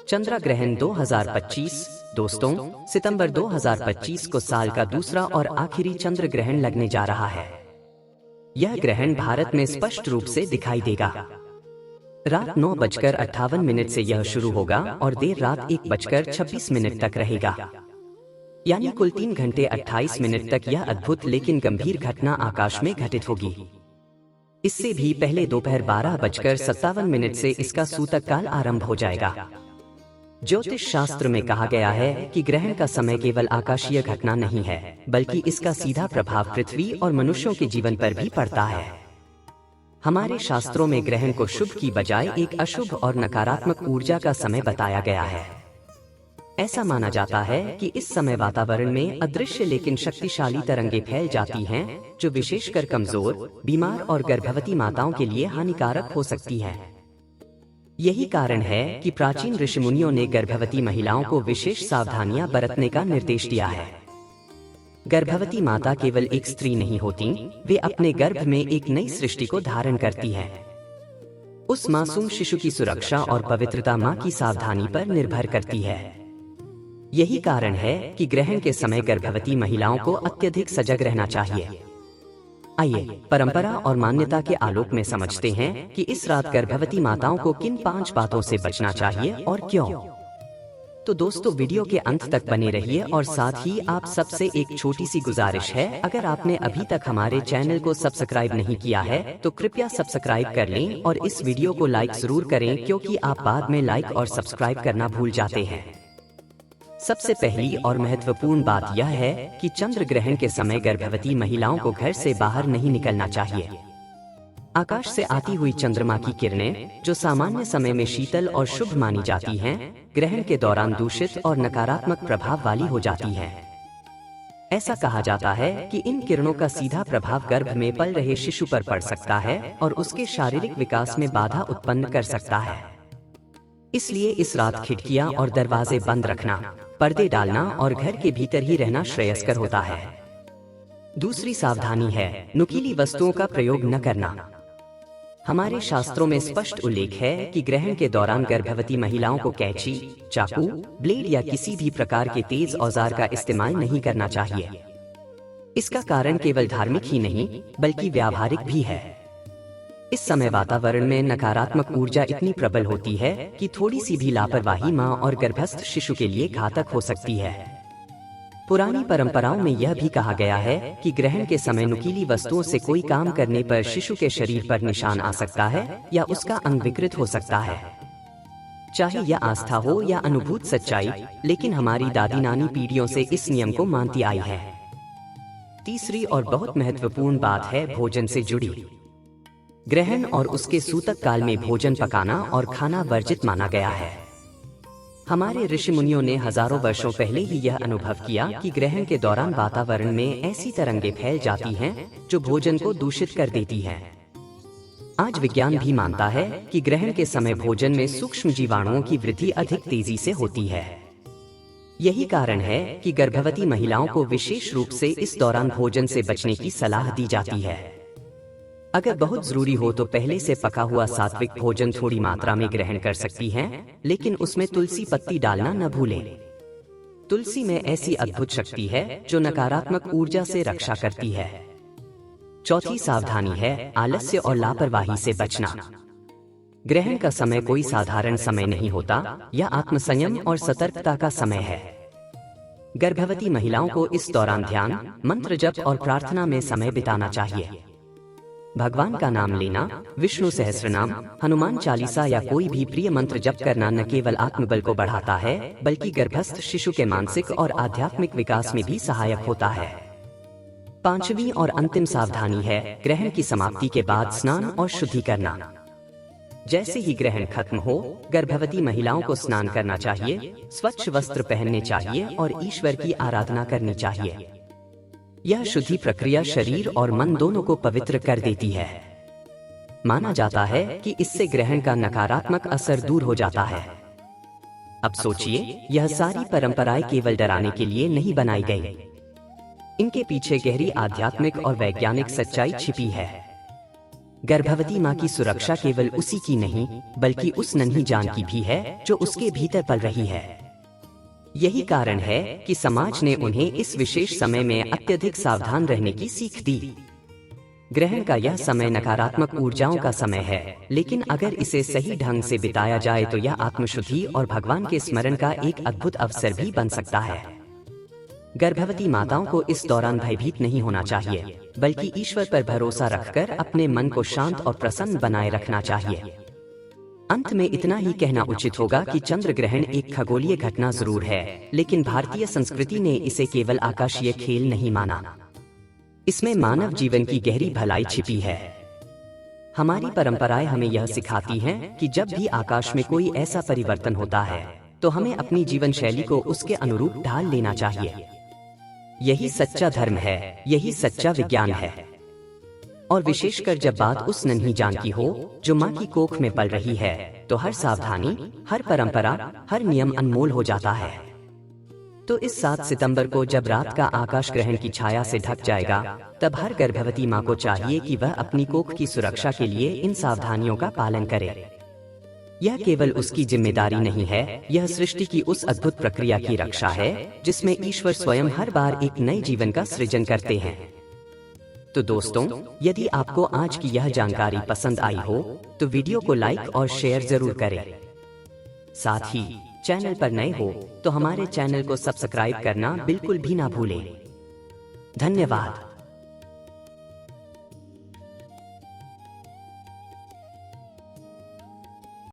चंद्र ग्रहण 2025। दोस्तों, सितंबर 2025 को साल का दूसरा और आखिरी चंद्र ग्रहण लगने जा रहा है। यह ग्रहण भारत में स्पष्ट रूप से दिखाई देगा। रात 9:58 से यह शुरू होगा और देर रात 1:26 तक रहेगा, यानी कुल 3 घंटे 28 मिनट तक यह अद्भुत लेकिन गंभीर घटना आकाश में घटित होगी। इससे भी पहले दोपहर 12:57 से इसका सूतक काल आरंभ हो जाएगा। ज्योतिष शास्त्र में कहा गया है कि ग्रहण का समय केवल आकाशीय घटना नहीं है, बल्कि इसका सीधा प्रभाव पृथ्वी और मनुष्यों के जीवन पर भी पड़ता है। हमारे शास्त्रों में ग्रहण को शुभ की बजाय एक अशुभ और नकारात्मक ऊर्जा का समय बताया गया है। ऐसा माना जाता है कि इस समय वातावरण में अदृश्य लेकिन शक्तिशाली तरंगें फैल जाती हैं, जो विशेषकर कमजोर, बीमार और गर्भवती माताओं के लिए हानिकारक हो सकती हैं। यही कारण है कि प्राचीन ऋषिमुनियों ने गर्भवती महिलाओं को विशेष सावधानियां बरतने का निर्देश दिया है। गर्भवती माता केवल एक स्त्री नहीं होती, वे अपने गर्भ में एक नई सृष्टि को धारण करती है। उस मासूम शिशु की सुरक्षा और पवित्रता मां की सावधानी पर निर्भर करती है। यही कारण है कि ग्रहण के समय गर्भवती महिलाओं को अत्यधिक सजग रहना चाहिए। आइए परंपरा और मान्यता के आलोक में समझते हैं कि इस रात गर्भवती माताओं को किन 5 बातों से बचना चाहिए और क्यों। तो दोस्तों, वीडियो के अंत तक बने रहिए और साथ ही आप सबसे एक छोटी सी गुजारिश है, अगर आपने अभी तक हमारे चैनल को सब्सक्राइब नहीं किया है तो कृपया सब्सक्राइब कर लें और इस वीडियो को लाइक जरूर करें, क्योंकि आप बाद में लाइक और सब्सक्राइब करना भूल जाते हैं। सबसे पहली और महत्वपूर्ण बात यह है कि चंद्र ग्रहण के समय गर्भवती महिलाओं को घर से बाहर नहीं निकलना चाहिए। आकाश से आती हुई चंद्रमा की किरणें, जो सामान्य समय में शीतल और शुभ मानी जाती हैं, ग्रहण के दौरान दूषित और नकारात्मक प्रभाव वाली हो जाती हैं। ऐसा कहा जाता है कि इन किरणों का सीधा प्रभाव गर्भ में पल रहे शिशु पर पड़ सकता है और उसके शारीरिक विकास में बाधा उत्पन्न कर सकता है। इसलिए इस रात खिड़कियां और दरवाजे बंद रखना, पर्दे डालना और घर के भीतर ही रहना श्रेयस्कर होता है। दूसरी सावधानी है नुकीली वस्तुओं का प्रयोग न करना। हमारे शास्त्रों में स्पष्ट उल्लेख है कि ग्रहण के दौरान गर्भवती महिलाओं को कैंची, चाकू, ब्लेड या किसी भी प्रकार के तेज औजार का इस्तेमाल नहीं करना चाहिए। इसका कारण केवल धार्मिक ही नहीं बल्कि व्यावहारिक भी है। इस समय वातावरण में नकारात्मक ऊर्जा इतनी प्रबल होती है कि थोड़ी सी भी लापरवाही मां और गर्भस्थ शिशु के लिए घातक हो सकती है। पुरानी परंपराओं में यह भी कहा गया है कि ग्रहण के समय नुकीली वस्तुओं से कोई काम करने पर शिशु के शरीर पर निशान आ सकता है या उसका अंग विकृत हो सकता है। चाहे यह आस्था हो या अनुभूत सच्चाई, लेकिन हमारी दादी नानी पीढ़ियों से इस नियम को मानती आई है। तीसरी और बहुत महत्वपूर्ण बात है भोजन से जुड़ी। ग्रहण और उसके सूतक काल में भोजन पकाना और खाना वर्जित माना गया है। हमारे ऋषि मुनियों ने हजारों वर्षों पहले ही यह अनुभव किया कि ग्रहण के दौरान वातावरण में ऐसी तरंगें फैल जाती हैं जो भोजन को दूषित कर देती हैं। आज विज्ञान भी मानता है कि ग्रहण के समय भोजन में सूक्ष्म जीवाणुओं की वृद्धि अधिक तेजी से होती है। यही कारण है कि गर्भवती महिलाओं को विशेष रूप से इस दौरान भोजन से बचने की सलाह दी जाती है। अगर बहुत जरूरी हो तो पहले से पका हुआ सात्विक भोजन थोड़ी मात्रा में ग्रहण कर सकती हैं, लेकिन उसमें तुलसी पत्ती डालना न भूलें। तुलसी में ऐसी अद्भुत शक्ति है जो नकारात्मक ऊर्जा से रक्षा करती है। चौथी सावधानी है आलस्य और लापरवाही से बचना। ग्रहण का समय कोई साधारण समय नहीं होता, यह आत्मसंयम और सतर्कता का समय है। गर्भवती महिलाओं को इस दौरान ध्यान, मंत्र जप और प्रार्थना में समय बिताना चाहिए। भगवान का नाम लेना, विष्णु सहस्त्रनाम, हनुमान चालीसा या कोई भी प्रिय मंत्र जप करना न केवल आत्मबल को बढ़ाता है बल्कि गर्भस्थ शिशु के मानसिक और आध्यात्मिक विकास में भी सहायक होता है। पांचवी और अंतिम सावधानी है ग्रहण की समाप्ति के बाद स्नान और शुद्धि करना। जैसे ही ग्रहण खत्म हो, गर्भवती महिलाओं को स्नान करना चाहिए, स्वच्छ वस्त्र पहनने चाहिए और ईश्वर की आराधना करनी चाहिए। यह शुद्धि प्रक्रिया शरीर और मन दोनों को पवित्र कर देती है। माना जाता है कि इससे ग्रहण का नकारात्मक असर दूर हो जाता है। अब सोचिए, यह सारी परंपराएं केवल डराने के लिए नहीं बनाई गई। इनके पीछे गहरी आध्यात्मिक और वैज्ञानिक सच्चाई छिपी है। गर्भवती माँ की सुरक्षा केवल उसी की नहीं बल्कि उस नन्ही जान की भी है जो उसके भीतर पल रही है। यही कारण है कि समाज ने उन्हें इस विशेष समय में अत्यधिक सावधान रहने की सीख दी। ग्रहण का यह समय नकारात्मक ऊर्जाओं का समय है, लेकिन अगर इसे सही ढंग से बिताया जाए तो यह आत्मशुद्धि और भगवान के स्मरण का एक अद्भुत अवसर भी बन सकता है। गर्भवती माताओं को इस दौरान भयभीत नहीं होना चाहिए, बल्कि ईश्वर पर भरोसा रखकर अपने मन को शांत और प्रसन्न बनाए रखना चाहिए। अंत में इतना ही कहना उचित होगा कि चंद्र ग्रहण एक खगोलीय घटना जरूर है, लेकिन भारतीय संस्कृति ने इसे केवल आकाशीय खेल नहीं माना। इसमें मानव जीवन की गहरी भलाई छिपी है। हमारी परंपराएं हमें यह सिखाती हैं कि जब भी आकाश में कोई ऐसा परिवर्तन होता है तो हमें अपनी जीवन शैली को उसके अनुरूप ढाल लेना चाहिए। यही सच्चा धर्म है, यही सच्चा विज्ञान है। और विशेषकर जब बात उस नन्ही जान की हो जो माँ की कोख में पल रही है, तो हर सावधानी, हर परंपरा, हर नियम अनमोल हो जाता है। तो इस 7 सितंबर को जब रात का आकाश ग्रहण की छाया से ढक जाएगा, तब हर गर्भवती माँ को चाहिए कि वह अपनी कोख की सुरक्षा के लिए इन सावधानियों का पालन करे। यह केवल उसकी जिम्मेदारी नहीं है, यह सृष्टि की उस अद्भुत प्रक्रिया की रक्षा है जिसमें ईश्वर स्वयं हर बार एक नए जीवन का सृजन करते हैं। तो दोस्तों, यदि आपको आज की यह जानकारी पसंद आई हो तो वीडियो को लाइक और शेयर जरूर करें। साथ ही चैनल पर नए हो तो हमारे चैनल को सब्सक्राइब करना बिल्कुल भी ना भूलें। धन्यवाद।